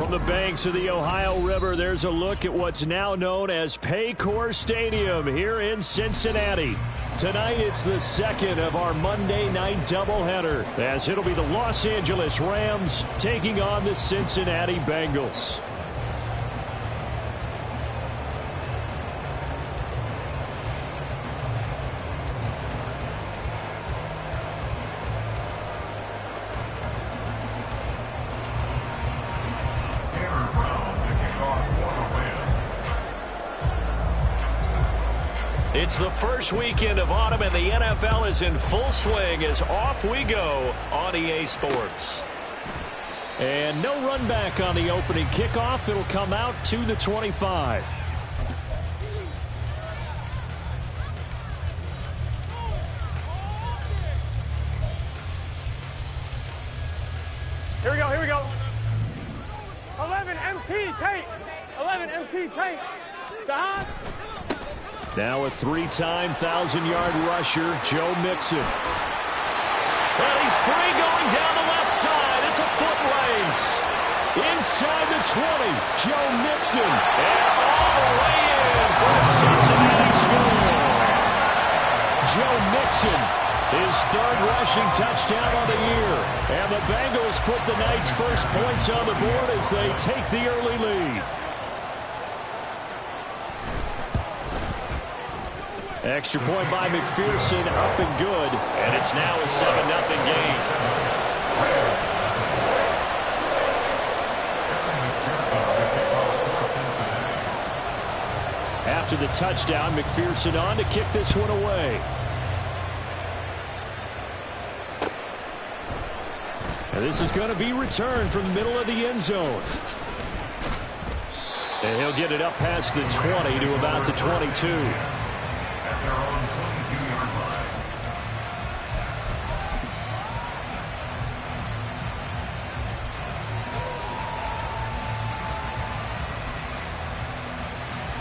From the banks of the Ohio River, there's a look at what's now known as Paycor Stadium here in Cincinnati. Tonight, it's the second of our Monday night doubleheader, as it'll be the Los Angeles Rams taking on the Cincinnati Bengals. It's the first weekend of autumn, and the NFL is in full swing as off we go on EA Sports. And no run back on the opening kickoff. It'll come out to the 25. Here we go. 11 MT tape. 11 MT tape. Behind. Now a three-time 1,000-yard rusher, Joe Mixon. And he's free going down the left side. It's a foot race. Inside the 20, Joe Mixon. And all the way in for a Cincinnati score. Joe Mixon, his third rushing touchdown on the year. And the Bengals put the night's first points on the board as they take the early lead. Extra point by McPherson, up and good. And it's now a 7-0 game. After the touchdown, McPherson on to kick this one away. And this is going to be returned from the middle of the end zone. And he'll get it up past the 20 to about the 22. Their own 22-yard line.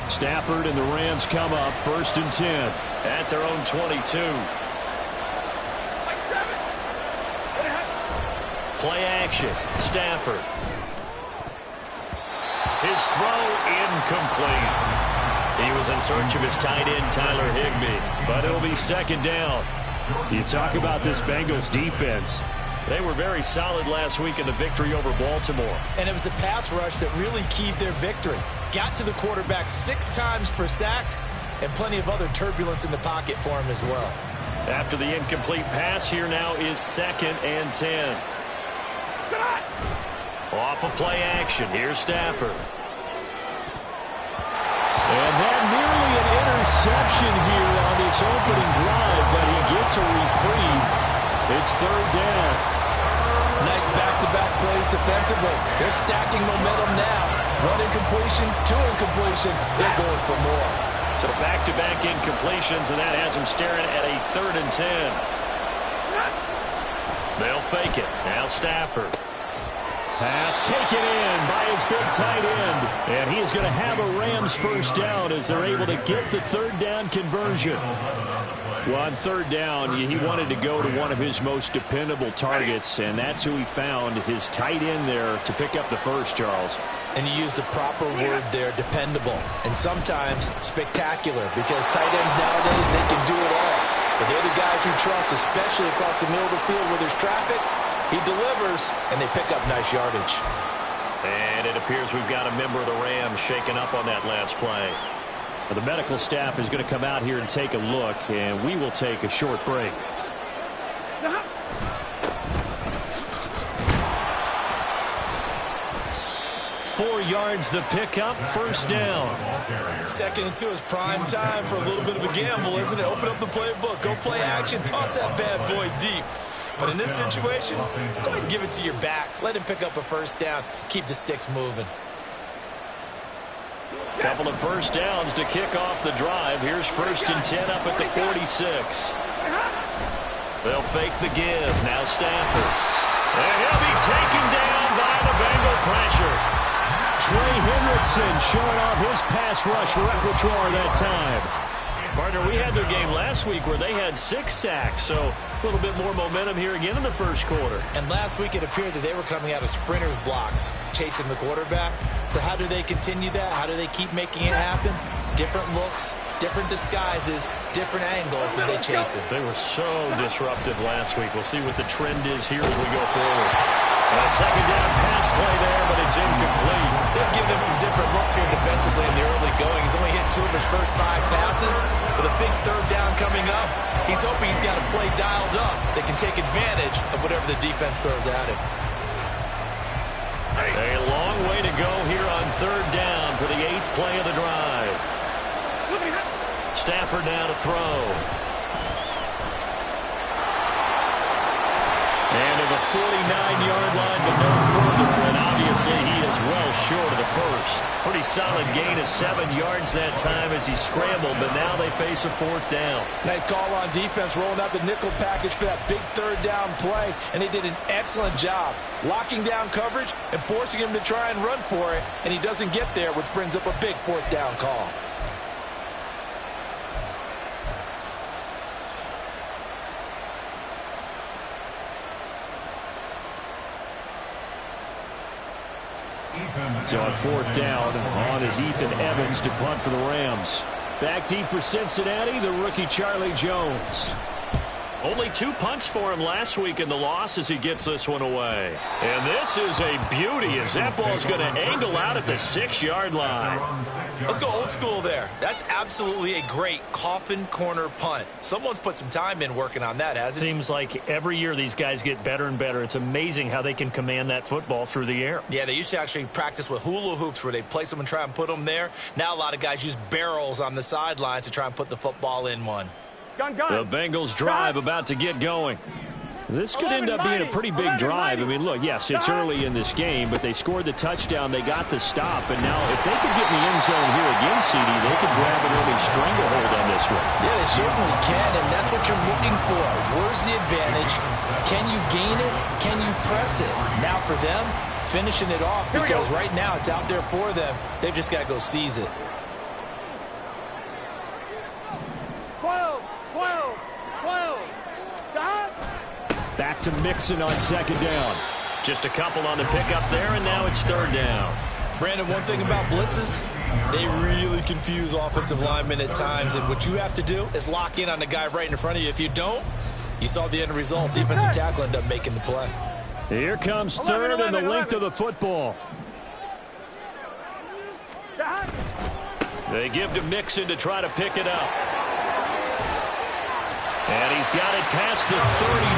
Stafford and the Rams come up 1st and 10 at their own 22. Play action. Stafford. His throw incomplete. He was in search of his tight end, Tyler Higbee, but it'll be 2nd down. You talk about this Bengals defense. They were very solid last week in the victory over Baltimore. And it was the pass rush that really keyed their victory. Got to the quarterback 6 times for sacks and plenty of other turbulence in the pocket for him as well. After the incomplete pass, here now is 2nd and 10. Off of play action. Here's Stafford. And that nearly an interception here on this opening drive, but he gets a reprieve. It's 3rd down. Nice back-to-back plays defensively. They're stacking momentum now. 1 incompletion, 2 incompletion. They're going for more. So back-to-back incompletions, and that has them staring at a 3rd and 10. They'll fake it. Now Stafford. Pass taken in by his big tight end. And he is going to have a Rams first down as they're able to get the 3rd down conversion. Well, on 3rd down, he wanted to go to one of his most dependable targets, and that's who he found, his tight end there, to pick up the first, Charles. And you use the proper word there, dependable. And sometimes spectacular, because tight ends nowadays, they can do it all. But they're the guys you trust, especially across the middle of the field where there's traffic. He delivers, and they pick up nice yardage. And it appears we've got a member of the Rams shaken up on that last play. The medical staff is going to come out here and take a look, and we will take a short break. Stop. 4 yards the pickup, 1st down. 2nd and 2 is prime time for a little bit of a gamble, isn't it? Open up the playbook, go play action, toss that bad boy deep. But in this situation, go ahead and give it to your back. Let him pick up a 1st down. Keep the sticks moving. Couple of 1st downs to kick off the drive. Here's 1st and 10 up at the 46. They'll fake the give. Now Stafford. And he'll be taken down by the Bengal pressure. Trey Hendrickson showing off his pass rush repertoire that time. Partner, we had their game last week where they had 6 sacks, so a little bit more momentum here again in the first quarter. And last week it appeared that they were coming out of sprinters blocks, chasing the quarterback. So how do they continue that? How do they keep making it happen? Different looks, different disguises, different angles that they chase it. They were so disruptive last week. We'll see what the trend is here as we go forward. And a second down pass play there, but it's incomplete. They've given him some different looks here defensively in the early going. He's only hit 2 of his first 5 passes. With a big third down coming up, he's hoping he's got a play dialed up that can take advantage of whatever the defense throws at him. A long way to go here on third down for the 8th play of the drive. Stafford now to throw. And to the 49-yard line, but no further. And obviously he is well short of the first. Pretty solid gain of 7 yards that time as he scrambled, but now they face a 4th down. Nice call on defense, rolling out the nickel package for that big third down play, and they did an excellent job locking down coverage and forcing him to try and run for it, and he doesn't get there, which brings up a big 4th down call. So on 4th down, on is Ethan Evans to punt for the Rams. Back deep for Cincinnati, the rookie Charlie Jones. Only 2 punts for him last week in the loss as he gets this one away. And this is a beauty as that ball's going to angle out at the 6-yard line. Let's go old school there. That's absolutely a great coffin corner punt. Someone's put some time in working on that, hasn't it? Seems like every year these guys get better and better. It's amazing how they can command that football through the air. Yeah, they used to actually practice with hula hoops where they place them and try and put them there. Now a lot of guys use barrels on the sidelines to try and put the football in one. Gun. The Bengals drive about to get going. This could end up being a pretty big drive. I mean, look, yes, it's early in this game, but they scored the touchdown. They got the stop. And now if they could get in the end zone here again, CD, they could grab an early stranglehold on this one. Yeah, they certainly can, and that's what you're looking for. Where's the advantage? Can you gain it? Can you press it? Now for them, finishing it off because right now it's out there for them. They've just got to go seize it. 12. Back to Mixon on 2nd down. Just a couple on the pickup there, and now it's 3rd down. Brandon, one thing about blitzes, they really confuse offensive linemen at times, and what you have to do is lock in on the guy right in front of you. If you don't, you saw the end result. Defensive tackle ended up making the play. Here comes 3rd and the length of the football. They give to Mixon to try to pick it up. And he's got it past the 30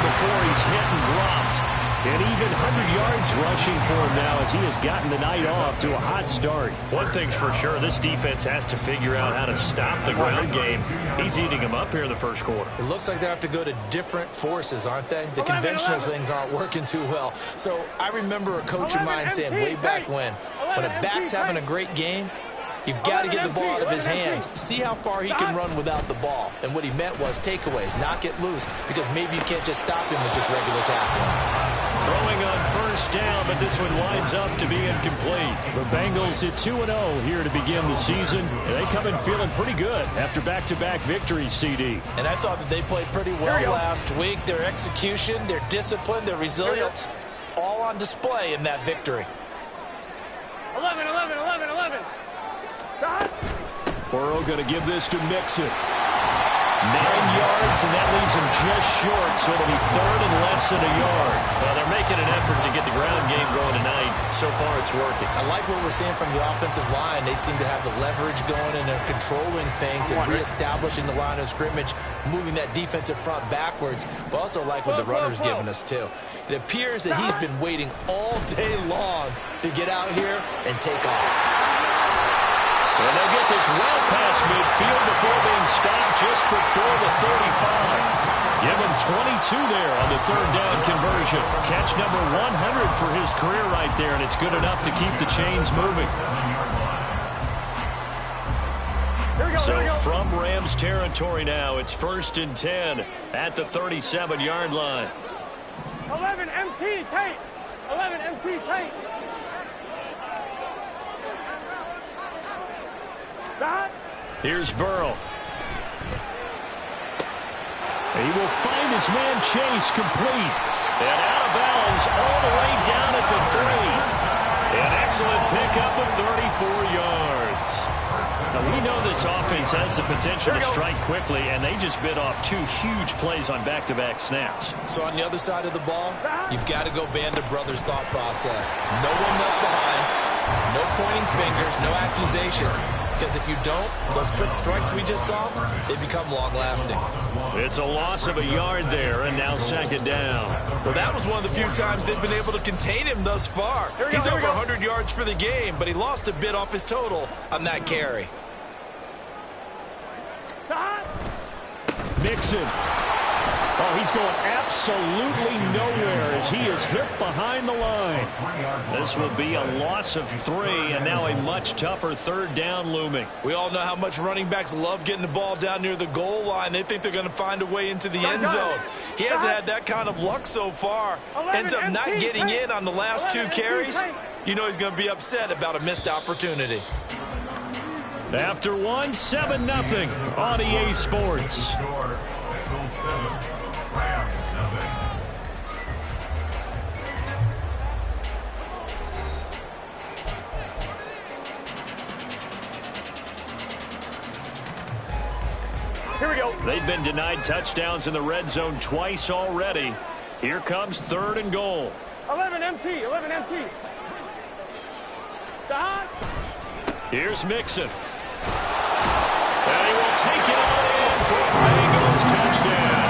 before he's hit and dropped. And even 100 yards rushing for him now as he has gotten the night off to a hot start. One thing's for sure, this defense has to figure out how to stop the ground game. He's eating them up here in the first quarter. It looks like they have to go to different forces, aren't they? The conventional things aren't working too well. So I remember a coach of mine saying way back when a back's having a great game, you've got to get the ball out of his hands. See how far he can run without the ball. And what he meant was takeaways, not get loose, because maybe you can't just stop him with just regular tackling. Throwing on 1st down, but this one winds up to be incomplete. The Bengals at 2-0 here to begin the season. They come in feeling pretty good after back-to-back victories, CD. And I thought that they played pretty well last week. Their execution, their discipline, their resilience, all on display in that victory. 11. Burrow going to give this to Mixon. 9 yards, and that leaves him just short, so it'll be 3rd and less than a yard. Well, they're making an effort to get the ground game going tonight. So far, it's working. I like what we're seeing from the offensive line. They seem to have the leverage going, and they're controlling things and reestablishing the line of scrimmage, moving that defensive front backwards, but also like what the runner's giving us, too. It appears that he's been waiting all day long to get out here and take off. And they'll get this well past midfield before being stopped just before the 35. Give him 22 there on the 3rd down conversion. Catch number 100 for his career right there, and it's good enough to keep the chains moving. So from Rams territory now, it's 1st and 10 at the 37-yard line. 11 MT tape. 11 MT tape. Here's Burrow. He will find his man Chase complete. And out of bounds all the way down at the 3. An excellent pickup of 34 yards. Now, we know this offense has the potential to strike quickly, and they just bit off 2 huge plays on back-to-back snaps. So on the other side of the ball, you've got to go Band of Brothers thought process. No one left behind, no pointing fingers, no accusations. Because if you don't, those quick strikes we just saw, they become long-lasting. It's a loss of a yard there, and now second down. Well, that was one of the few times they've been able to contain him thus far. He's over 100 yards for the game, but he lost a bit off his total on that carry. Mixon. Oh, he's going absolutely nowhere as he is hit behind the line. This will be a loss of 3, and now a much tougher third down looming. We all know how much running backs love getting the ball down near the goal line. They think they're going to find a way into the end zone. He hasn't had that kind of luck so far. Ends up not getting in on the last 2 carries. You know he's going to be upset about a missed opportunity. After 1, 7-0 on EA Sports. Here we go. They've been denied touchdowns in the red zone twice already. Here comes 3rd and goal. 11 MT, 11 MT. Don. Here's Mixon. And he will take it all in for a Bengals touchdown.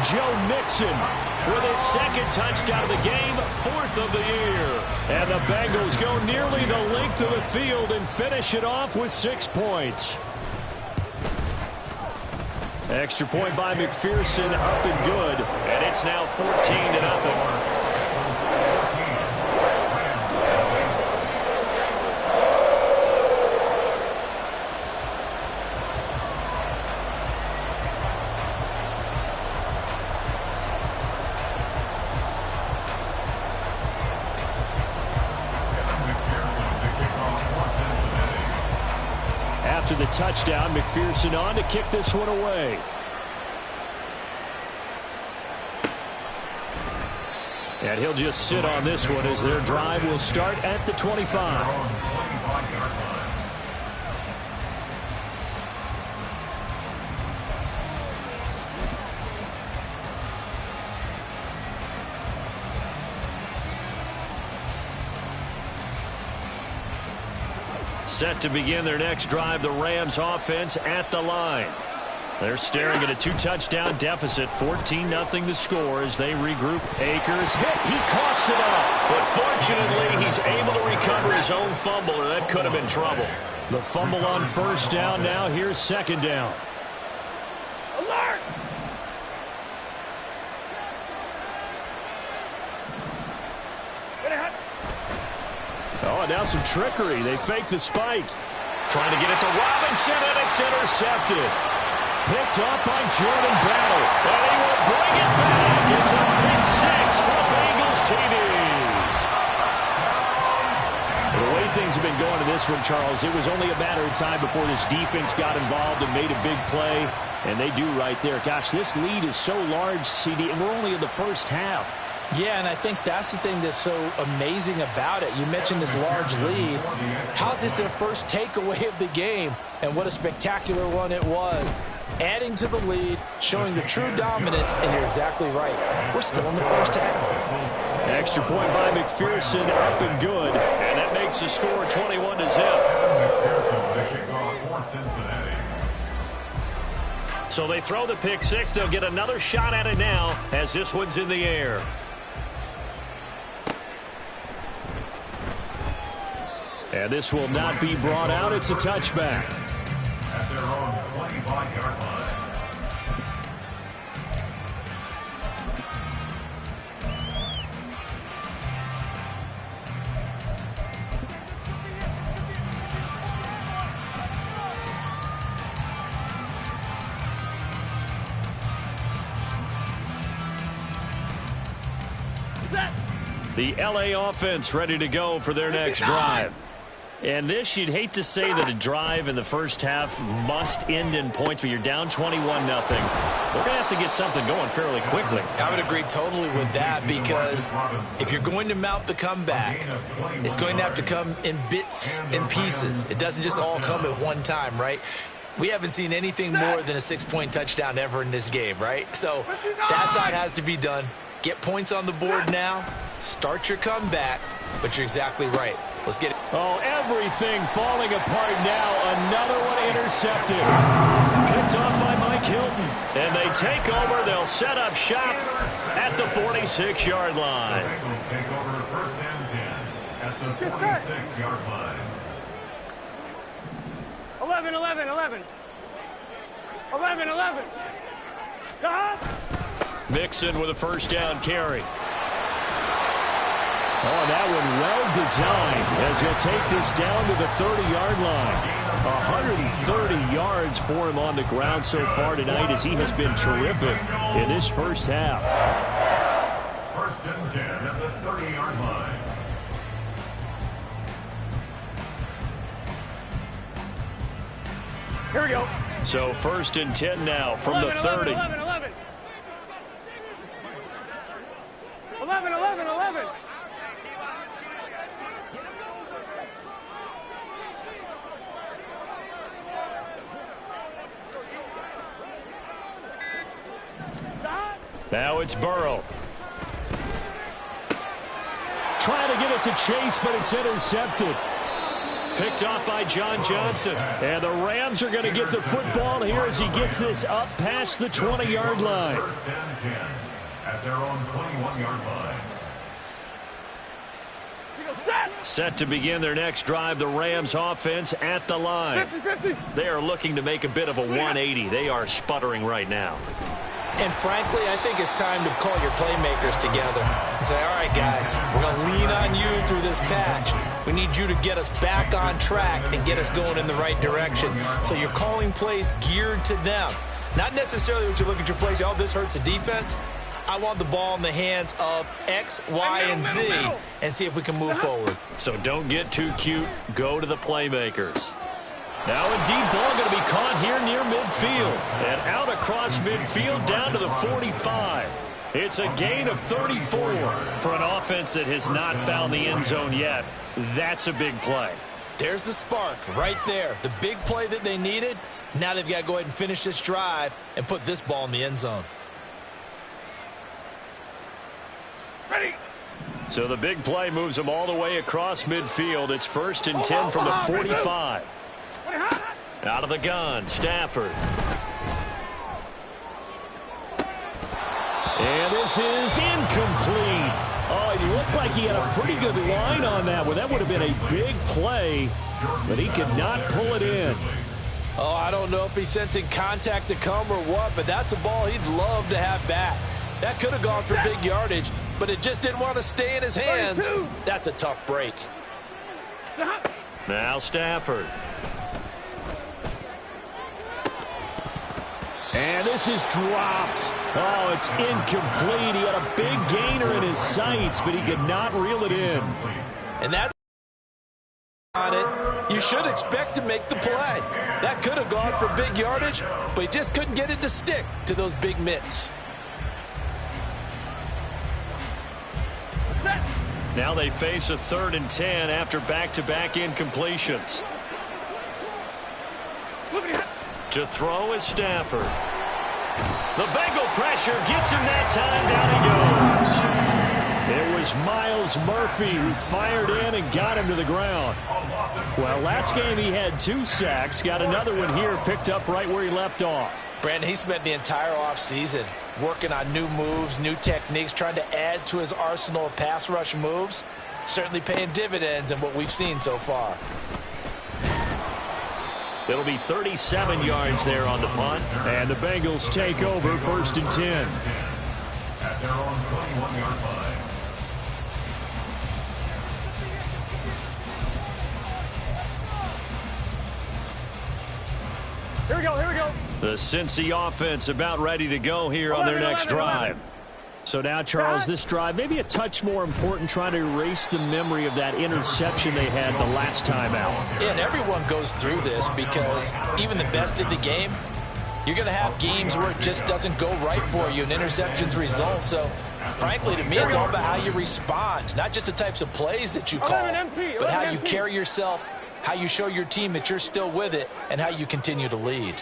Joe Mixon with his 2nd touchdown of the game, 4th of the year. And the Bengals go nearly the length of the field and finish it off with 6 points. Extra point by McPherson, up and good. And it's now 14-0. After the touchdown, McPherson on to kick this one away. And he'll just sit on this one as their drive will start at the 25. Set to begin their next drive, the Rams offense at the line. They're staring at a 2-touchdown deficit, 14-0 the score as they regroup. Akers hit, he coughs it up. But fortunately, he's able to recover his own fumble, or that could have been trouble. The fumble on 1st down, now here's 2nd down. Alert! Oh, and now some trickery. They fake the spike. Trying to get it to Robinson, and it's intercepted. Picked up by Jordan Battle. And he will bring it back. It's a big 6 for Bengals TV. The way things have been going to this one, Charles, it was only a matter of time before this defense got involved and made a big play. And they do right there. Gosh, this lead is so large, CD, and we're only in the first half. Yeah, and I think that's the thing that's so amazing about it. You mentioned this large lead. How's this their first takeaway of the game? And what a spectacular one it was. Adding to the lead, showing the true dominance, and you're exactly right. We're still in the first half. Extra point by McPherson, up and good. And that makes the score 21-0. So they throw the pick 6. They'll get another shot at it now as this one's in the air. And this will not be brought out. It's a touchback. At their own 25-yard line. The LA offense ready to go for their next drive. And this, you'd hate to say that a drive in the first half must end in points, but you're down 21-0. They're going to have to get something going fairly quickly. I would agree totally with that, because if you're going to mount the comeback, it's going to have to come in bits and pieces. It doesn't just all come at one time, right? We haven't seen anything more than a 6-point touchdown ever in this game, right? So that's how it has to be done. Get points on the board now. Start your comeback, but you're exactly right. Let's get it. Oh, everything falling apart now. Another one intercepted. Picked off by Mike Hilton. And they take over. They'll set up shop at the 46-yard line. The Bengals take over first and 10 at the 46-yard line. 11, 11, 11. 11, 11. Mixon with a first down carry. Oh, that one well designed as he'll take this down to the 30-yard line. 130 yards for him on the ground so far tonight, as he has been terrific in this first half. First and 10 at the 30-yard line. Here we go. So first and 10 now from the 30. 11, 11. 11, 11, 11. Now it's Burrow. Trying to get it to Chase, but it's intercepted. Picked off by John Johnson. And the Rams are going to get the football here as he gets this up past the 20-yard line. First and 10 at their own 21-yard line. Set to begin their next drive, the Rams offense at the line. 50, 50. They are looking to make a bit of a 180. They are sputtering right now. And frankly, I think it's time to call your playmakers together and say, all right, guys, we're going to lean on you through this patch. We need you to get us back on track and get us going in the right direction. So you're calling plays geared to them. Not necessarily what you look at your plays, oh, this hurts the defense. I want the ball in the hands of X, Y, and Z and see if we can move forward. So don't get too cute. Go to the playmakers. Now a deep ball going to be caught here near midfield. And out across midfield down to the 45. It's a gain of 34 for an offense that has not found the end zone yet. That's a big play. There's the spark right there. The big play that they needed. Now they've got to go ahead and finish this drive and put this ball in the end zone. Ready. So the big play moves them all the way across midfield. It's first and 10 from the 45. Out of the gun, Stafford. And this is incomplete. Oh, he looked like he had a pretty good line on that one. That would have been a big play, but he could not pull it in. Oh, I don't know if he's sensing contact to come or what, but that's a ball he'd love to have back. That could have gone for big yardage, but it just didn't want to stay in his hands. 32. That's a tough break. Now Stafford. And this is dropped. Oh, it's incomplete. He had a big gainer in his sights, but he could not reel it in. And that's on it. You should expect to make the play. That could have gone for big yardage, but he just couldn't get it to stick to those big mitts. Now they face a 3rd and 10 after back-to-back incompletions. To throw is Stafford. The Bengal pressure gets him that time. Down he goes. It was Miles Murphy who fired in and got him to the ground. Well, last game he had 2 sacks. Got another one here, picked up right where he left off. Brandon, he spent the entire offseason working on new moves, new techniques, trying to add to his arsenal of pass rush moves. Certainly paying dividends in what we've seen so far. It'll be 37 yards there on the punt. And the Bengals take over 1st and 10. At their own 21-yard line. Here we go, here we go. The Cincy offense about ready to go here on their next drive. So now, Charles, this drive maybe a touch more important, trying to erase the memory of that interception they had the last time out. Yeah, and everyone goes through this because even the best in the game, you're going to have games where it just doesn't go right for you and interceptions result. So, frankly, to me, it's all about how you respond, not just the types of plays that you call, but how you carry yourself, how you show your team that you're still with it, and how you continue to lead.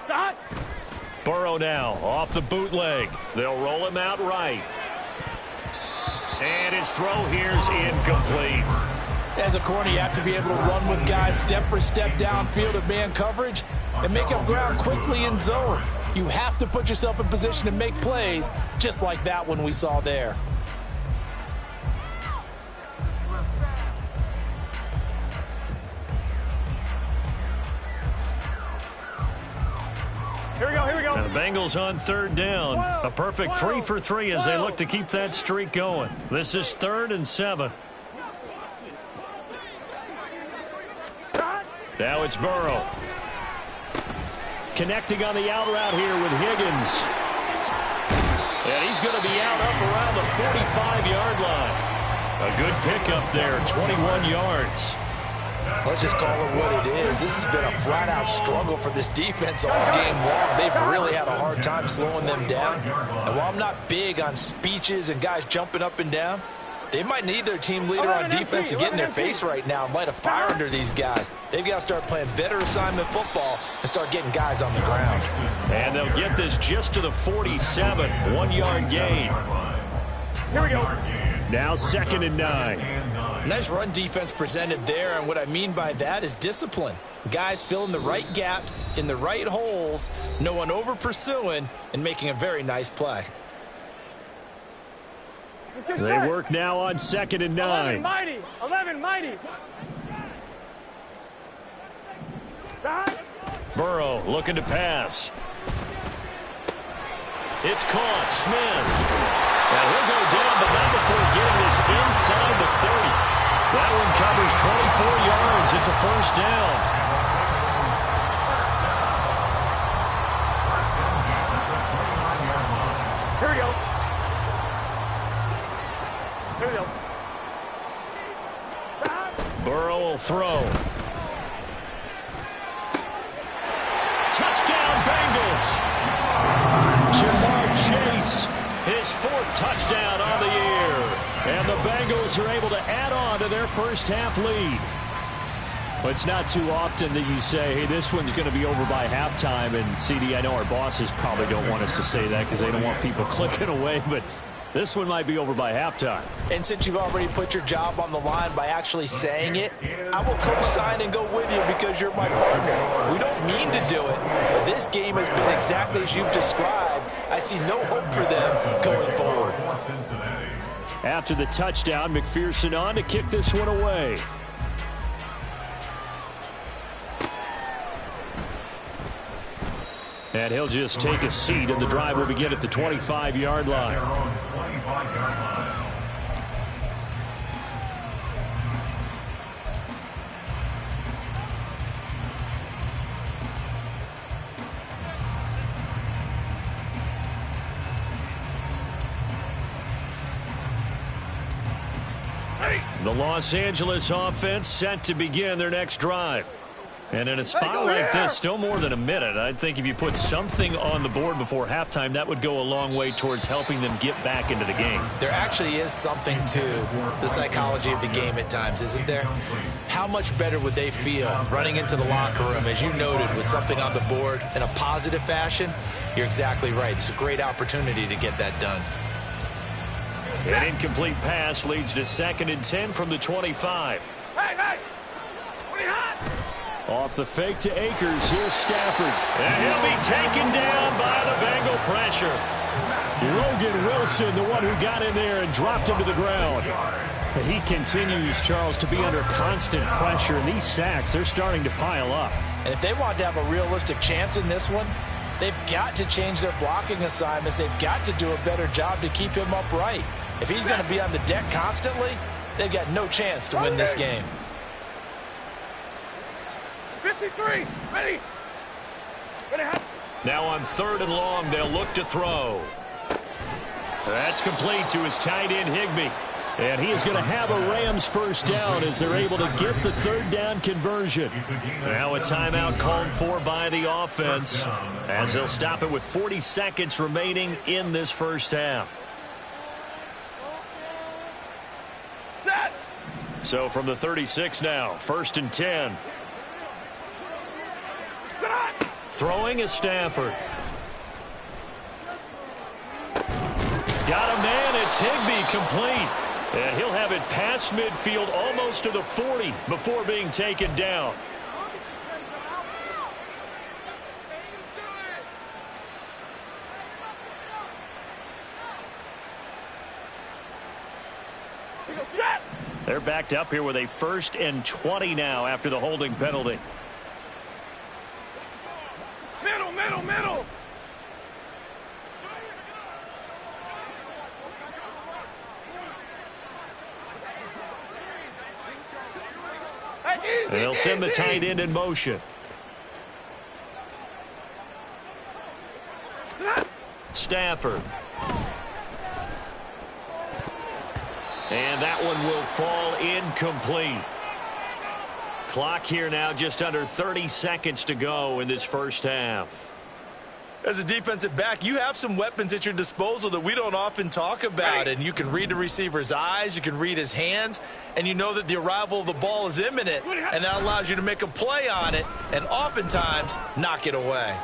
Stop. Burrow now off the bootleg. They'll roll him out right. And his throw here's incomplete. As a corner, you have to be able to run with guys step for step downfield of man coverage and make up ground quickly in zone. You have to put yourself in position to make plays just like that one we saw there. Here we go, here we go. And the Bengals on third down. A perfect 3 for 3 as they look to keep that streak going. This is 3rd and 7. Now it's Burrow. Connecting on the out route here with Higgins. And he's going to be out up around the 45-yard line. A good pickup there, 21 yards. Let's just call it what it is. This has been a flat-out struggle for this defense all game long. They've really had a hard time slowing them down. And while I'm not big on speeches and guys jumping up and down, they might need their team leader on defense to get in their face right now and light a fire under these guys. They've got to start playing better assignment football and start getting guys on the ground. And they'll get this just to the 47, 1-yard gain. Here we go. Now 2nd and 9. Nice run defense presented there, and what I mean by that is discipline. Guys filling the right gaps in the right holes, no one over pursuing, and making a very nice play. They work now on 2nd and 9. 11 mighty. 11 mighty. Stop. Burrow looking to pass. It's caught. Smith. And he'll go down, but not before getting this inside the 30. That one covers 24 yards. It's a first down. Here we go. Here we go. Stop. Burrow will throw. Touchdown, Bengals. Jamar Chase, his 4th touchdown on the year. And the Bengals are able to add on to their first half lead. But it's not too often that you say, hey, this one's going to be over by halftime. And, CD, I know our bosses probably don't want us to say that because they don't want people clicking away. But this one might be over by halftime. And since you've already put your job on the line by actually saying it, I will co-sign and go with you because you're my partner. We don't mean to do it, but this game has been exactly as you've described. I see no hope for them going forward. After the touchdown, McPherson on to kick this one away. And he'll just take a seat, and the drive will begin at the 25-yard line. The Los Angeles offense set to begin their next drive. And in a spot like this, still more than a minute, I think if you put something on the board before halftime, that would go a long way towards helping them get back into the game. There actually is something to the psychology of the game at times, isn't there? How much better would they feel running into the locker room, as you noted, with something on the board in a positive fashion? You're exactly right. It's a great opportunity to get that done. An incomplete pass leads to 2nd and 10 from the 25. Hey! What are you hot? Off the fake to Akers, here's Stafford. And he'll be taken down by the Bengal pressure. Logan Wilson, the one who got in there and dropped him to the ground. But he continues, Charles, to be under constant pressure. And these sacks, they're starting to pile up. And if they want to have a realistic chance in this one, they've got to change their blocking assignments. They've got to do a better job to keep him upright. If he's going to be on the deck constantly, they've got no chance to win this game. 53, ready. Now on 3rd and long, they'll look to throw. That's complete to his tight end, Higbee. And he is going to have a Rams first down as they're able to get the third down conversion. Now a timeout called for by the offense as they'll stop it with 40 seconds remaining in this first half. So from the 36 now, 1st and 10. Throwing is Stafford. Got a man, it's Higbee, complete. And he'll have it past midfield almost to the 40 before being taken down. They're backed up here with a 1st and 20 now after the holding penalty. Middle. And they'll send the tight end in motion. Stafford. And that one will fall incomplete. Clock here now just under 30 seconds to go in this first half. As a defensive back, you have some weapons at your disposal that we don't often talk about. And you can read the receiver's eyes, you can read his hands, and you know that the arrival of the ball is imminent. And that allows you to make a play on it and oftentimes knock it away.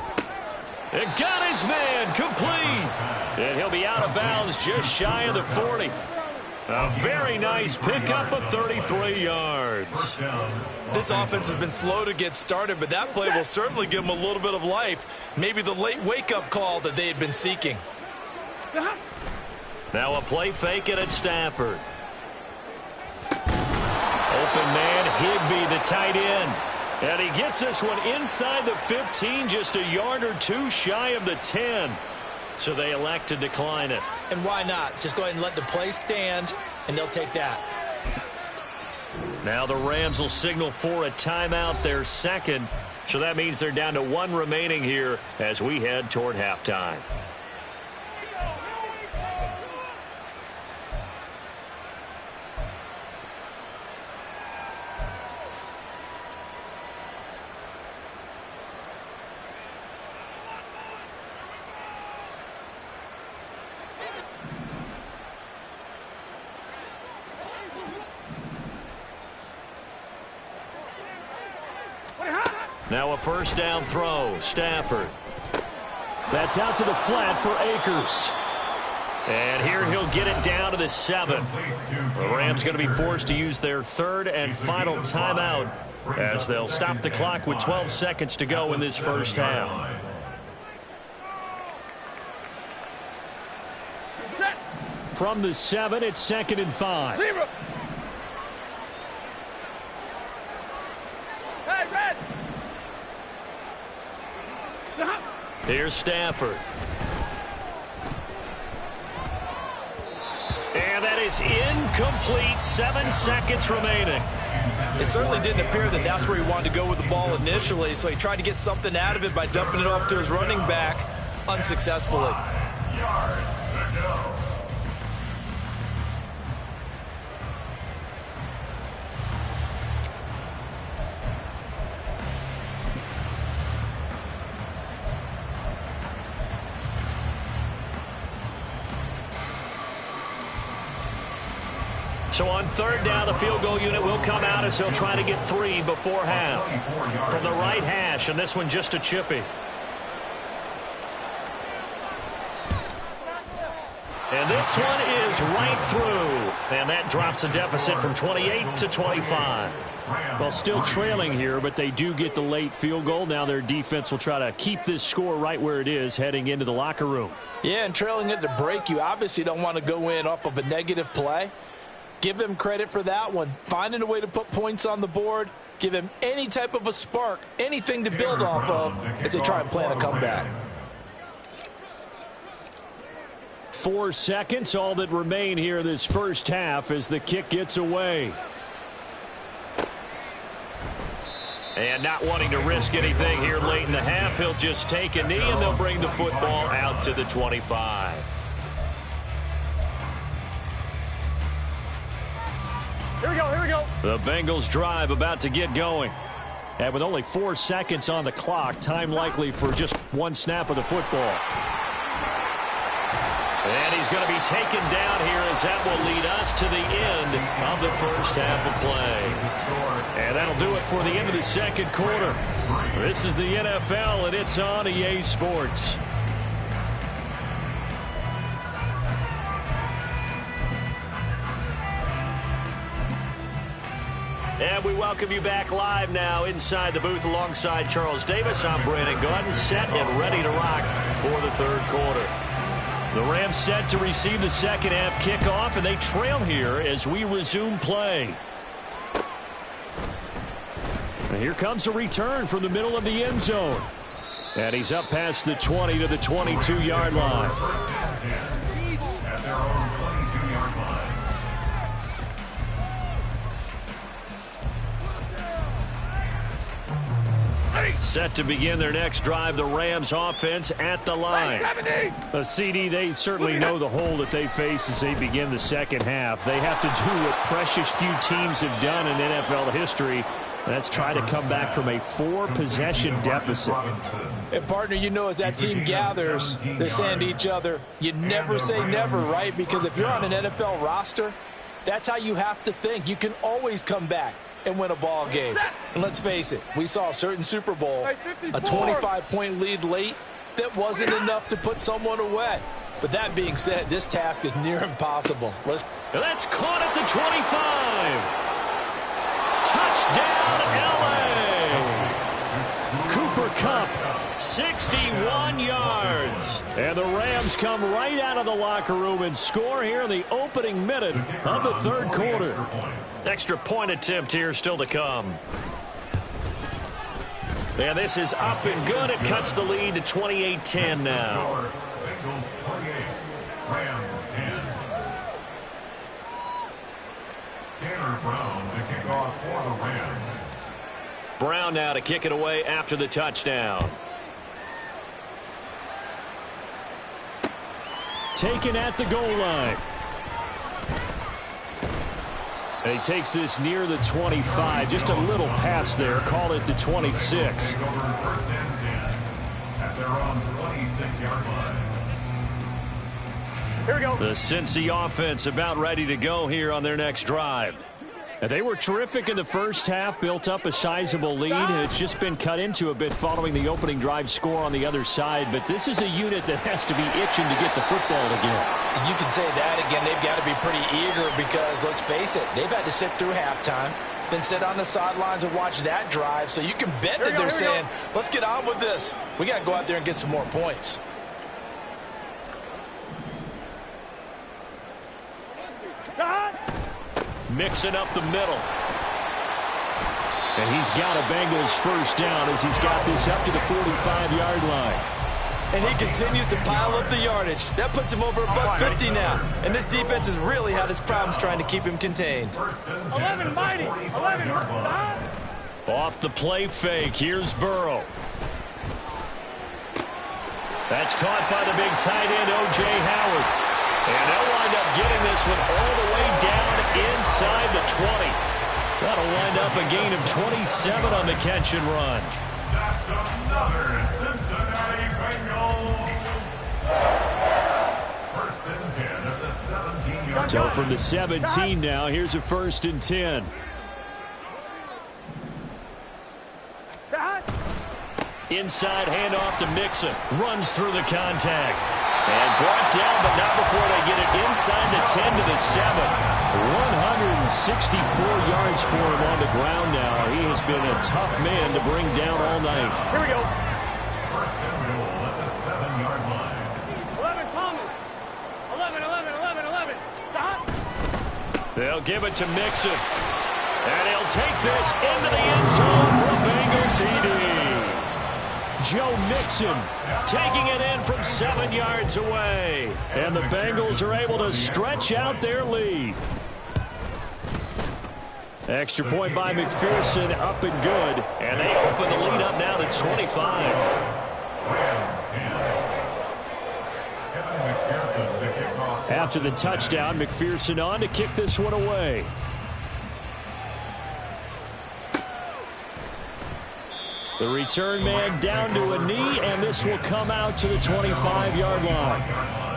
And got his man, complete. And he'll be out of bounds just shy of the 40. A very nice pickup of 33 yards. This offense has been slow to get started, but that play will certainly give them a little bit of life. Maybe the late wake-up call that they had been seeking. Now a play fake it at Stafford. Open man, Higbee, the tight end. And he gets this one inside the 15, just a yard or two shy of the 10. So they elect to decline it. And why not? Just go ahead and let the play stand, and they'll take that. Now the Rams will signal for a timeout, their second. So that means they're down to 1 remaining here as we head toward halftime. Now a first down throw. Stafford. That's out to the flat for Akers. And here he'll get it down to the 7. The Rams going to be forced to use their third and final timeout as they'll stop the clock with 12 seconds to go in this first half. From the 7, it's 2nd and 5. Here's Stafford. And that is incomplete. 7 seconds remaining. It certainly didn't appear that that's where he wanted to go with the ball initially, so he tried to get something out of it by dumping it off to his running back unsuccessfully. 5 yards to go. So on third down, the field goal unit will come out as they'll try to get 3 before half. From the right hash, and this one just a chippy. And this one is right through. And that drops a deficit from 28 to 25. Well, still trailing here, but they do get the late field goal. Now their defense will try to keep this score right where it is heading into the locker room. Yeah, and trailing at the break, you obviously don't want to go in off of a negative play. Give them credit for that one. Finding a way to put points on the board. Give them any type of a spark, anything to build off of as they try and plan a comeback. 4 seconds, all that remain here this first half as the kick gets away. And not wanting to risk anything here late in the half, he'll just take a knee and they'll bring the football out to the 25. Here we go, here we go. The Bengals drive about to get going. And with only 4 seconds on the clock, time likely for just one snap of the football. And he's going to be taken down here as that will lead us to the end of the first half of play. And that'll do it for the end of the second quarter. This is the NFL, and it's on EA Sports. And we welcome you back live now inside the booth alongside Charles Davis. I'm Brandon Gaudin, set and ready to rock for the third quarter. The Rams set to receive the second half kickoff, and they trail here as we resume play. And here comes a return from the middle of the end zone. And he's up past the 20 to the 22-yard line. At their own 22-yard line. Set to begin their next drive, the Rams offense at the line. CD, they certainly know the hole that they face as they begin the second half. They have to do what precious few teams have done in NFL history. That's try to come back from a 4-possession deficit. And, partner, you know, as that team gathers, they're saying to each other, you never say never, right? Because if you're on an NFL roster, that's how you have to think. You can always come back and win a ball game. And let's face it, we saw a certain Super Bowl, a 25-point lead late that wasn't enough to put someone away. But that being said, this task is near impossible. That's caught at the 25. Touchdown, L.A. Cooper Kupp, 61 yards. And the Rams come right out of the locker room and score here in the opening minute of the third quarter. Extra point attempt here still to come. And this is up and good. It cuts the lead to 28-10 now. Bengals 28, Rams 10. Tanner Brown to kick off for the Rams. Brown now to kick it away after the touchdown. Taken at the goal line. And he takes this near the 25. Just a little pass there. Call it the 26. Take over first and 10 at their own 26-yard line. Here we go. The Cincy offense about ready to go here on their next drive. And they were terrific in the first half, built up a sizable lead, and it's just been cut into a bit following the opening drive score on the other side. But this is a unit that has to be itching to get the football again. And you can say that again. They've got to be pretty eager because, let's face it, they've had to sit through halftime, then sit on the sidelines and watch that drive. So you can bet that they're saying, let's get on with this. We got to go out there and get some more points. Mixing up the middle. And he's got a Bengals first down as he's got this up to the 45-yard line. And he continues to pile up the yardage. That puts him over above 50 now. And this defense has really had its problems trying to keep him contained. 11 mighty. 11. Off the play fake. Here's Burrow. That's caught by the big tight end, O.J. Howard. And they'll wind up getting this one all the way down inside the 20. That'll wind up a gain of 27 on the catch and run. That's another Cincinnati Bengals. First and 10 at the 17-yard line. So from the 17 now, here's a first and 10. Inside handoff to Mixon. Runs through the contact. And brought down, but not before they get it inside the 10 to the 7. 164 yards for him on the ground now. He has been a tough man to bring down all night. Here we go. First and goal at the 7-yard line. 11, Thomas. 11, 11, 11, 11. Stop. They'll give it to Mixon. And he'll take this into the end zone for a Bengal TD. Joe Mixon taking it in from 7 yards away. And the Bengals are able to stretch out their lead. Extra point by McPherson, up and good. And they open the lead up now to 25. Rams 10. Kevin McPherson to kick off. After the touchdown, McPherson on to kick this one away. The return man down to a knee, and this will come out to the 25-yard line.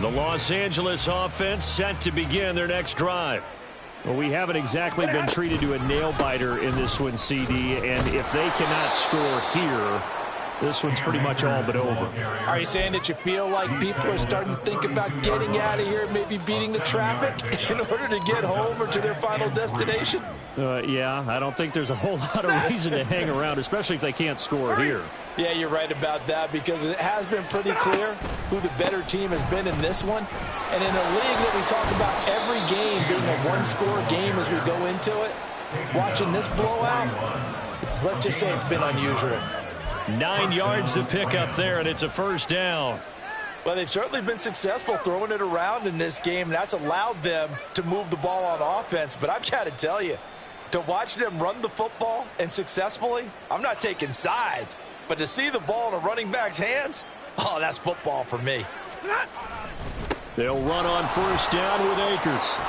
The Los Angeles offense set to begin their next drive. Well, we haven't exactly been treated to a nail-biter in this one, CD, and if they cannot score here, this one's pretty much all but over. Are you saying that you feel like people are starting to think about getting out of here, maybe beating the traffic in order to get home or to their final destination? Yeah, I don't think there's a whole lot of reason to hang around, especially if they can't score here. Yeah, you're right about that, because it has been pretty clear who the better team has been in this one. And in a league that we talk about every game being a one-score game as we go into it, watching this blowout, let's just say it's been unusual. 9 yards to pick up there, and it's a first down. Well, they've certainly been successful throwing it around in this game, and that's allowed them to move the ball on offense. But I've got to tell you, to watch them run the football and successfully, I'm not taking sides, but to see the ball in a running back's hands, oh, that's football for me. They'll run on first down with Akers.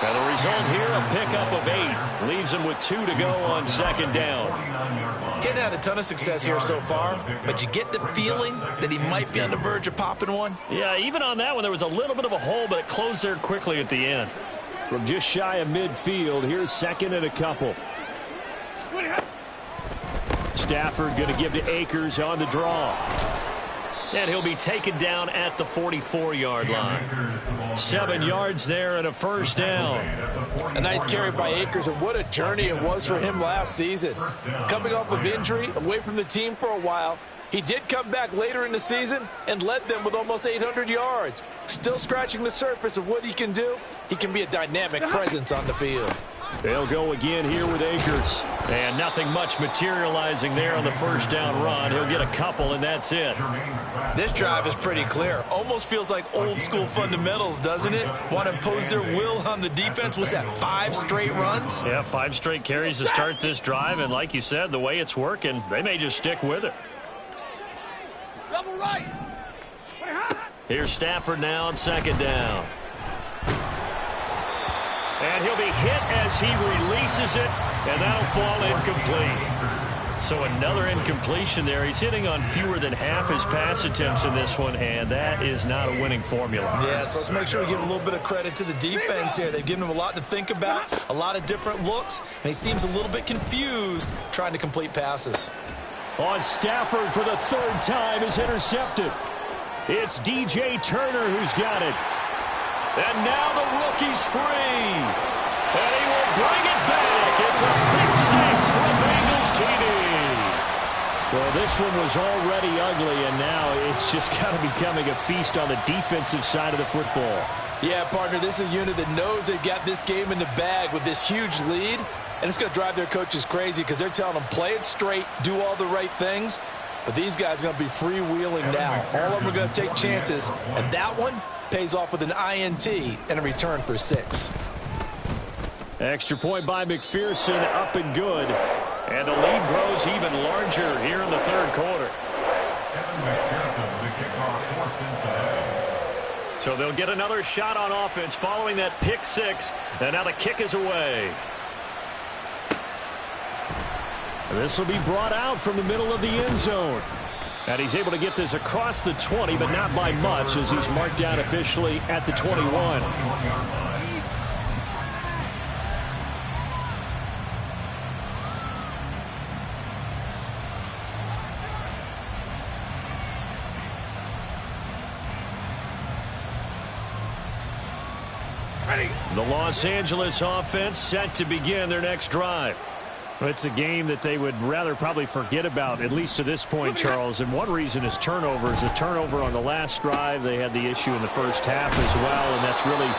And the result here, a pickup of 8. Leaves them with 2 to go on second down. Getting had a ton of success here so far, but you get the feeling that he might be on the verge of popping one. Yeah, even on that one, there was a little bit of a hole, but it closed there quickly at the end. From just shy of midfield, here's second and a couple. Stafford going to give to Akers on the draw. And he'll be taken down at the 44-yard line. 7 yards there and a first down. A nice carry by Akers, and what a journey it was for him last season. Coming off of injury, away from the team for a while, he did come back later in the season and led them with almost 800 yards. Still scratching the surface of what he can do. He can be a dynamic presence on the field. They'll go again here with Akers. And nothing much materializing there on the first down run. He'll get a couple, and that's it. This drive is pretty clear. Almost feels like old school fundamentals, doesn't it? Want to impose their will on the defense. Was that 5 straight runs? Yeah, 5 straight carries to start this drive. And like you said, the way it's working, they may just stick with it. Double right. Here's Stafford now on second down. And he'll be hit as he releases it, and that'll fall incomplete. So another incompletion there. He's hitting on fewer than half his pass attempts in this one, and that is not a winning formula. Yeah, so let's make sure we give a little bit of credit to the defense here. They've given him a lot to think about, a lot of different looks, and he seems a little bit confused trying to complete passes. On Stafford for the 3rd time is intercepted. It's DJ Turner who's got it. And now the rookie's free. And he will bring it back. It's a pick 6 for Bengals TD. Well, this one was already ugly, and now it's just kind of becoming a feast on the defensive side of the football. Yeah, partner, this is a unit that knows they've got this game in the bag with this huge lead. And it's going to drive their coaches crazy because they're telling them, play it straight, do all the right things. But these guys are going to be freewheeling now. All of them are going to take chances. And that one pays off with an INT and a return for 6. Extra point by McPherson, up and good. And the lead grows even larger here in the 3rd quarter. So they'll get another shot on offense following that pick 6. And now the kick is away. This will be brought out from the middle of the end zone. And he's able to get this across the 20, but not by much, as he's marked down officially at the 21. The Los Angeles offense set to begin their next drive. It's a game that they would rather probably forget about, at least to this point, Charles. And one reason is turnovers. A turnover on the last drive. They had the issue in the first half as well, and that's really,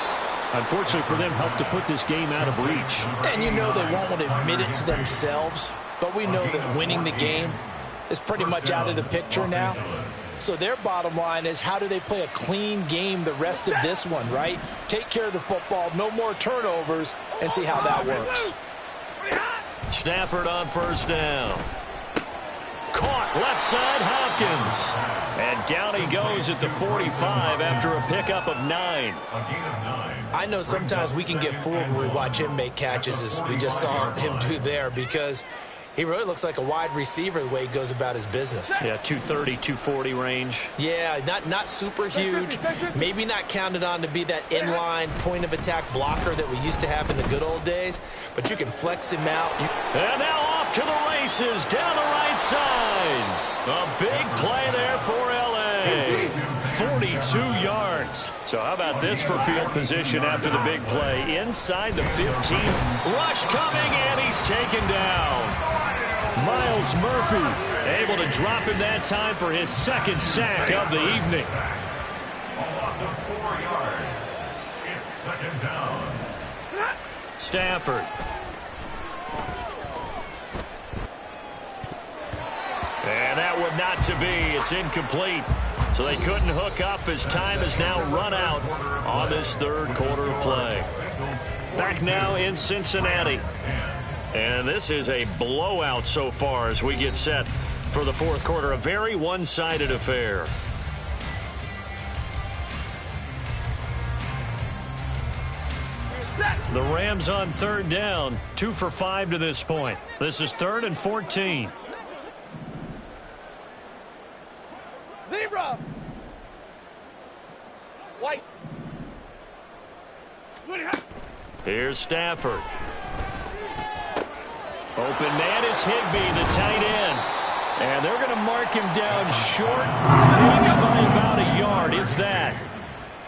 unfortunately for them, helped to put this game out of reach. And you know they won't want to admit it to themselves, but we know that winning the game is pretty much out of the picture now. So their bottom line is, how do they play a clean game the rest of this one, right? Take care of the football, no more turnovers, and see how that works. Stafford on first down. Caught left side Hopkins. And down he goes at the 45 after a pickup of 9. I know sometimes we can get fooled when we watch him make catches, as we just saw him do there, because he really looks like a wide receiver the way he goes about his business. Yeah, 230, 240 range. Yeah, not super huge. Maybe not counted on to be that inline point-of-attack blocker that we used to have in the good old days, but you can flex him out. And now off to the races down the right side. A big play there for L.A. 42 yards. So how about this for field position after the big play? Inside the 15. Rush coming, and he's taken down. Miles Murphy able to drop him that time for his second sack of the evening. Loss of 4 yards. It's second down. Stafford. And that would not to be. It's incomplete. So they couldn't hook up as time has now run out on this third quarter of play. Back now in Cincinnati. And this is a blowout so far as we get set for the fourth quarter. A very one-sided affair. The Rams on third down. 2 for 5 to this point. This is 3rd and 14. Zebra. White. Here's Stafford. Open man is Higbee, the tight end. And they're going to mark him down short, maybe by about a yard, if that.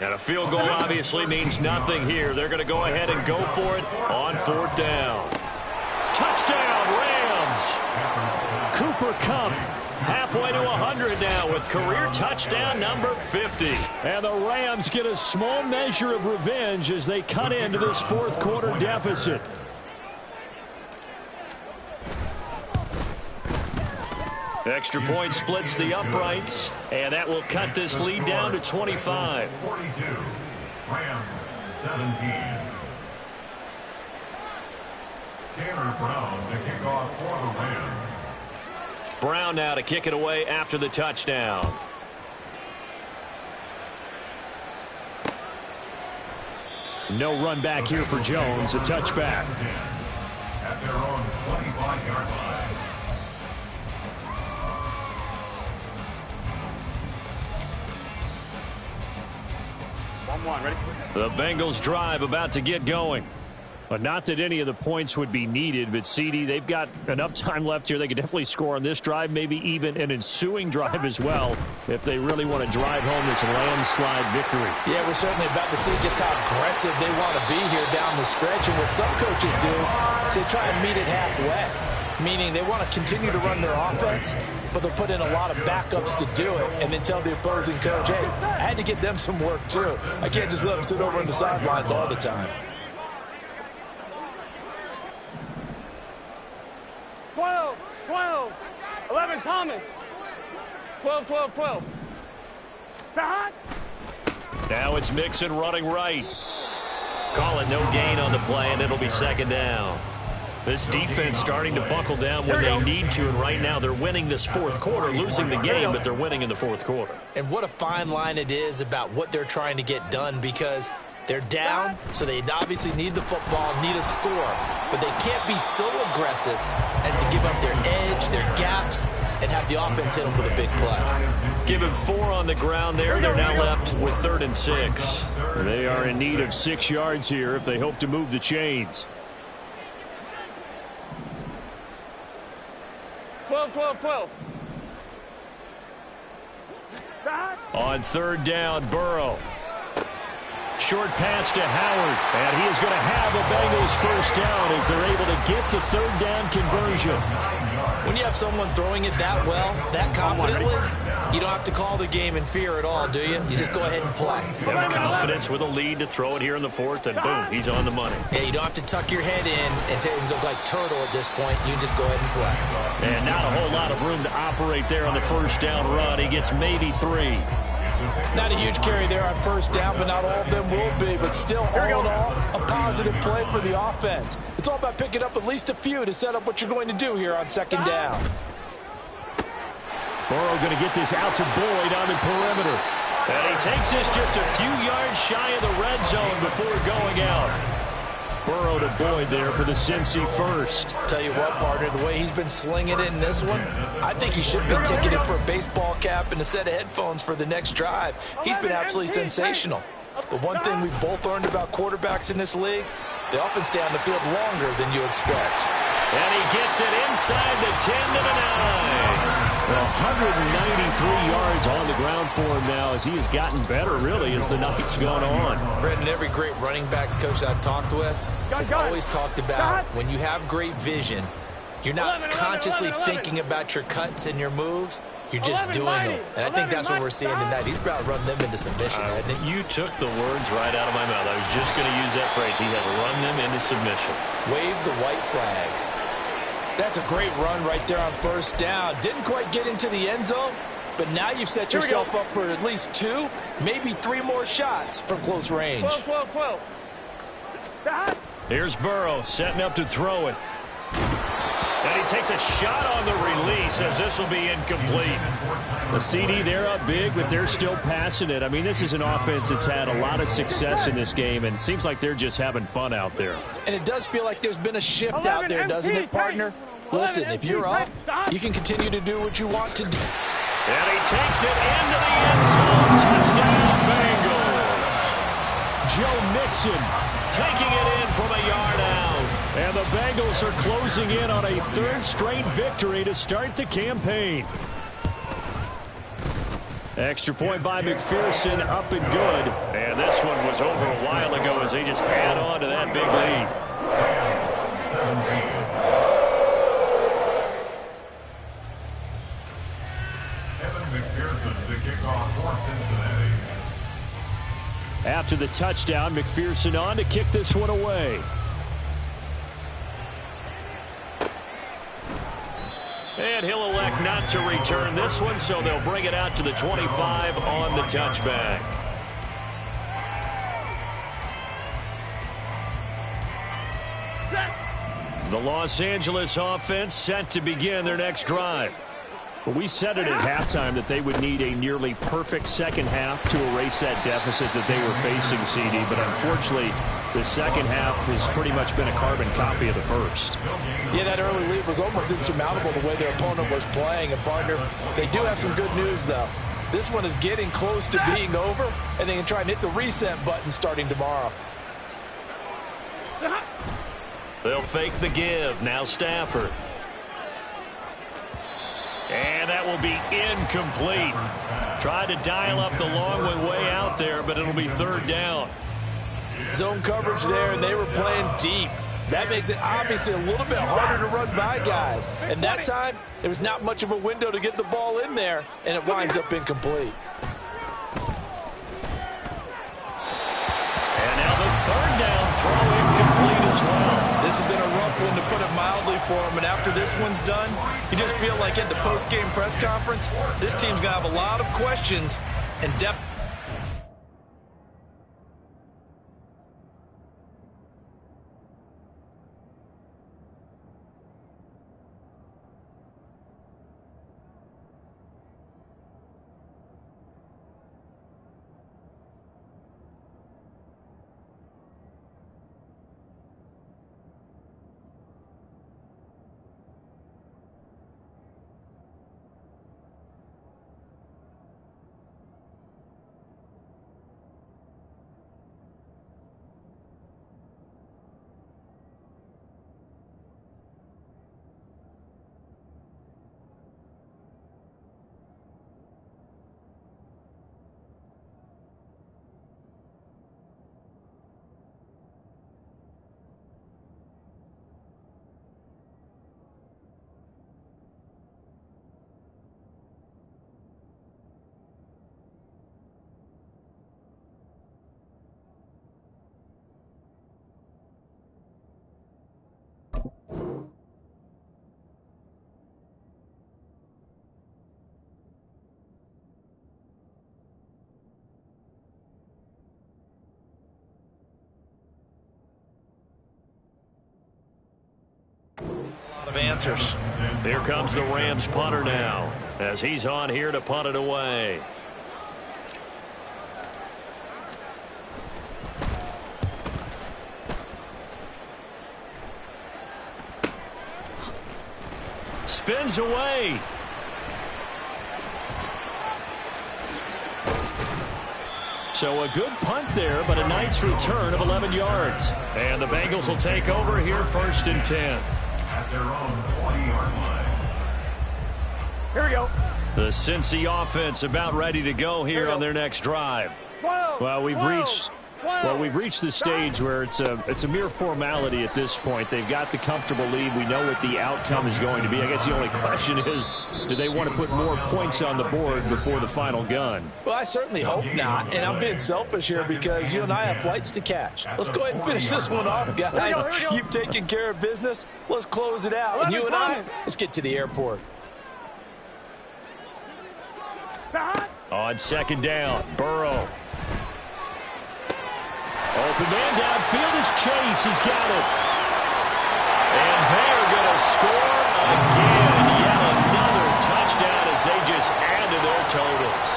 And a field goal obviously means nothing here. They're going to go ahead and go for it on 4th down. Touchdown, Rams. Cooper Kupp halfway to 100 now with career touchdown number 50. And the Rams get a small measure of revenge as they cut into this fourth quarter deficit. Extra point splits the uprights, and that will cut this lead down to 25. 42. Rams 17. Taylor Brown to kick off for the Rams. Brown now to kick it away after the touchdown. No run back here for Jones. A touchback. At their own 25-yard line. Ready? The Bengals drive about to get going. But not that any of the points would be needed, but CD, they've got enough time left here. They could definitely score on this drive, maybe even an ensuing drive as well, if they really want to drive home this landslide victory. Yeah, we're certainly about to see just how aggressive they want to be here down the stretch. And what some coaches do is they try and meet it halfway, meaning they want to continue to run their offense, but they'll put in a lot of backups to do it and then tell the opposing coach, hey, I had to get them some work too. I can't just let them sit over on the sidelines all the time. 12, 12, 11, Thomas. 12, 12, 12. Shot. Now it's Mixon running right. Call it no gain on the play, and it'll be second down. This defense starting to buckle down when they need to, and right now they're winning this fourth quarter, losing the game, but they're winning in the fourth quarter. And what a fine line it is about what they're trying to get done, because they're down, so they obviously need the football, need a score, but they can't be so aggressive as to give up their edge, their gaps, and have the offense hit them with a big play. Give him 4 on the ground there. They're now left with 3rd and 6. They are in need of 6 yards here if they hope to move the chains. 12, 12, 12. Shot. On 3rd down, Burrow. Short pass to Howard, and he is going to have a Bengals first down as they're able to get the 3rd down conversion. When you have someone throwing it that well, that confidently, you don't have to call the game in fear at all, do you? You just go ahead and play. Have confidence with a lead to throw it here in the 4th, and boom, he's on the money. Yeah, you don't have to tuck your head in and look like turtle at this point. You just go ahead and play. And not a whole lot of room to operate there on the first down run. He gets maybe 3. Not a huge carry there on first down, but not all of them will be. But still, all in all, a positive play for the offense. It's all about picking up at least a few to set up what you're going to do here on second down. Burrow going to get this out to Boyd on the perimeter. And he takes this just a few yards shy of the red zone before going out. Burrow to Boyd there for the Cincy first. Tell you what, partner, the way he's been slinging it in this one, I think he should be ticketed for a baseball cap and a set of headphones for the next drive. He's been absolutely sensational. The one thing we both learned about quarterbacks in this league, they often stay on the field longer than you expect. And he gets it inside the 10 to the 9. 193 yards on the ground for him now as he has gotten better, really, as the night's gone on. Brendan, every great running backs coach I've talked with has always talked about when you have great vision, you're not consciously thinking about your cuts and your moves. You're just doing them. And I think that's what we're seeing tonight. He's about to run them into submission, hasn't he? You took the words right out of my mouth. I was just going to use that phrase. He has run them into submission. Wave the white flag. That's a great run right there on first down. Didn't quite get into the end zone, but now you've set yourself up for at least 2, maybe 3 more shots from close range. 12. Here's Burrow setting up to throw it. And he takes a shot on the release as this will be incomplete. The CD, they're up big, but they're still passing it. I mean, this is an offense that's had a lot of success in this game, and it seems like they're just having fun out there. And it does feel like there's been a shift out there, doesn't it, partner? Listen, if you're up, you can continue to do what you want to do. And he takes it into the end zone. Touchdown, Bengals. Joe Mixon taking it in from a yard out. And the Bengals are closing in on a 3rd straight victory to start the campaign. Extra point by McPherson, up and good. And this one was over a while ago as they just add on to that big lead. 17. McPherson, the kickoff for Cincinnati. After the touchdown, McPherson on to kick this one away. And he'll elect not to return this one, so they'll bring it out to the 25 on the touchback. The Los Angeles offense set to begin their next drive. But we said it at halftime that they would need a nearly perfect second half to erase that deficit that they were facing, CD. But unfortunately, the second half has pretty much been a carbon copy of the first. Yeah, that early lead was almost insurmountable the way their opponent was playing. And, partner, they do have some good news, though. This one is getting close to being over, and they can try and hit the reset button starting tomorrow. They'll fake the give. Now Stafford. And that will be incomplete. Tried to dial up the long way out there, but it'll be 3rd down. Zone coverage there, and they were playing deep. That makes it obviously a little bit harder to run by guys. And that time, there was not much of a window to get the ball in there, and it winds up incomplete. And now the 3rd down throw incomplete as well. This has been a rough one, to put it mildly, for him. And after this one's done, you just feel like at the post-game press conference, this team's going to have a lot of questions and depth. of answers. Here comes the Rams punter now, as he's on here to punt it away. Spins away. So a good punt there, but a nice return of 11 yards. And the Bengals will take over here, 1st and 10. At their own 20-yard line. Here we go. The Cincy offense about ready to go here on their next drive. 12, Well, we've 12, reached 12. the stage where it's a mere formality at this point. They've got the comfortable lead. We know what the outcome is going to be. I guess the only question is, do they want to put more points on the board before the final gun? Well, I certainly hope not, and I'm being selfish here because you and I have flights to catch. Let's go ahead and finish this one off, guys. Here we go. You've taken care of business. Let's close it out. And you and I, let's get to the airport. On 2nd down, Burrow. Open man downfield is Chase. He's got it. And they're going to score again. Yet another touchdown as they just add to their totals.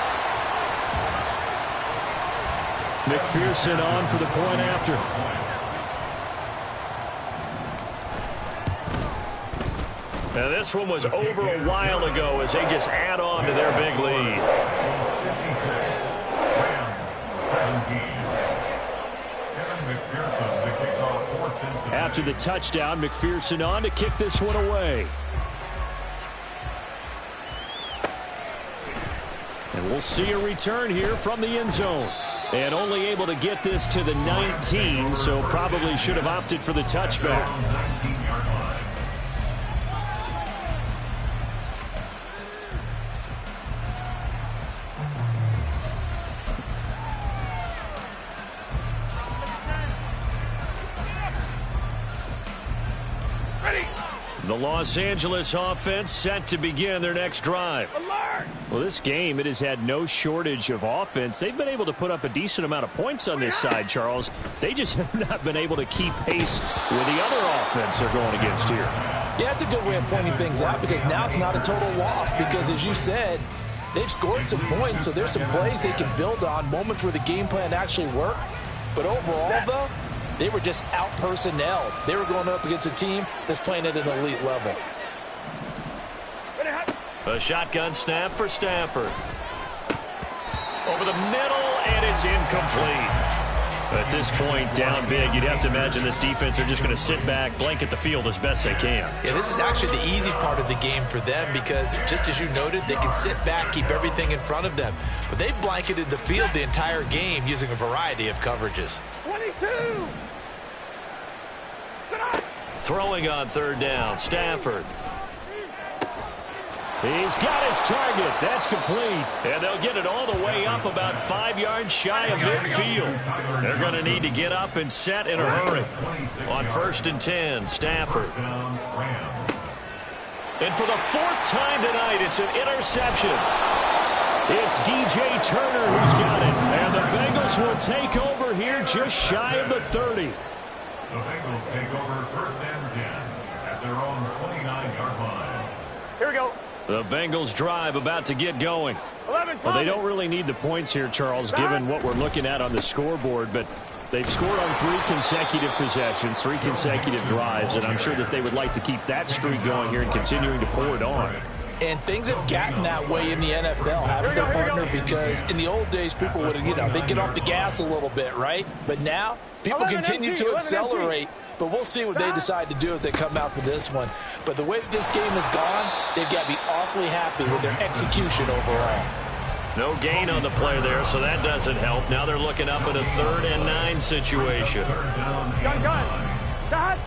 McPherson on for the point after. Now this one was over a while ago as they just add on to their big lead. 56, Rams 17. McPherson, the kickoff for Cincinnati. After the touchdown, McPherson on to kick this one away. And we'll see a return here from the end zone. And only able to get this to the 19, so probably should have opted for the touchback. 19-yard line. The Los Angeles offense set to begin their next drive. Alert! Well, this game, it has had no shortage of offense. They've been able to put up a decent amount of points on this side, Charles. They just have not been able to keep pace with the other offense they're going against here. Yeah, it's a good way of pointing things out because now it's not a total loss because, as you said, they've scored some points, so there's some plays they can build on, moments where the game plan actually worked. But overall, though, they were just out-personnelled. They were going up against a team that's playing at an elite level. A shotgun snap for Stafford. Over the middle, and it's incomplete. At this point, down big, you'd have to imagine this defense are just going to sit back, blanket the field as best they can. Yeah, this is actually the easy part of the game for them because, just as you noted, they can sit back, keep everything in front of them. But they've blanketed the field the entire game using a variety of coverages. 22! Throwing on 3rd down, Stafford. He's got his target. That's complete. And they'll get it all the way up about 5 yards shy of midfield. They're going to need to get up and set in a hurry. On 1st and 10, Stafford. And for the 4th time tonight, it's an interception. It's DJ Turner who's got it. And the Bengals will take over here just shy of the 30. The Bengals take over 1st and 10 at their own 29-yard line. Here we go. The Bengals drive about to get going. 11, Well, they don't really need the points here, Charles, given what we're looking at on the scoreboard, but they've scored on 3 consecutive possessions, 3 consecutive drives, and I'm sure that they would like to keep that streak going here and continuing to pour it on. And things have gotten that way in the NFL, haven't they, partner? Because in the old days, people would, they'd get off the gas a little bit, right? But now, people continue to accelerate. But we'll see what they decide to do as they come out for this one. But the way that this game has gone, they've got to be awfully happy with their execution overall. No gain on the play there, so that doesn't help. Now they're looking up at a 3rd and 9 situation. Gun. Dad.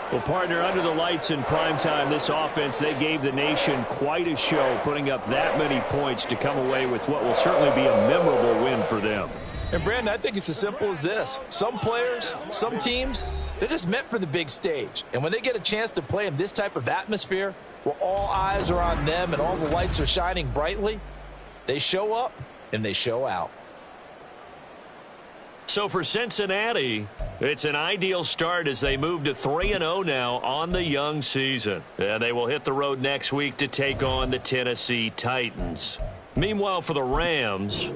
Well, partner, under the lights in primetime, this offense, they gave the nation quite a show, putting up that many points to come away with what will certainly be a memorable win for them. And, Brandon, I think it's as simple as this. Some players, some teams, they're just meant for the big stage. And when they get a chance to play in this type of atmosphere, where all eyes are on them and all the lights are shining brightly, They show up, and they show out. So for Cincinnati, it's an ideal start as they move to 3-0 now on the young season. And they will hit the road next week to take on the Tennessee Titans. Meanwhile, for the Rams,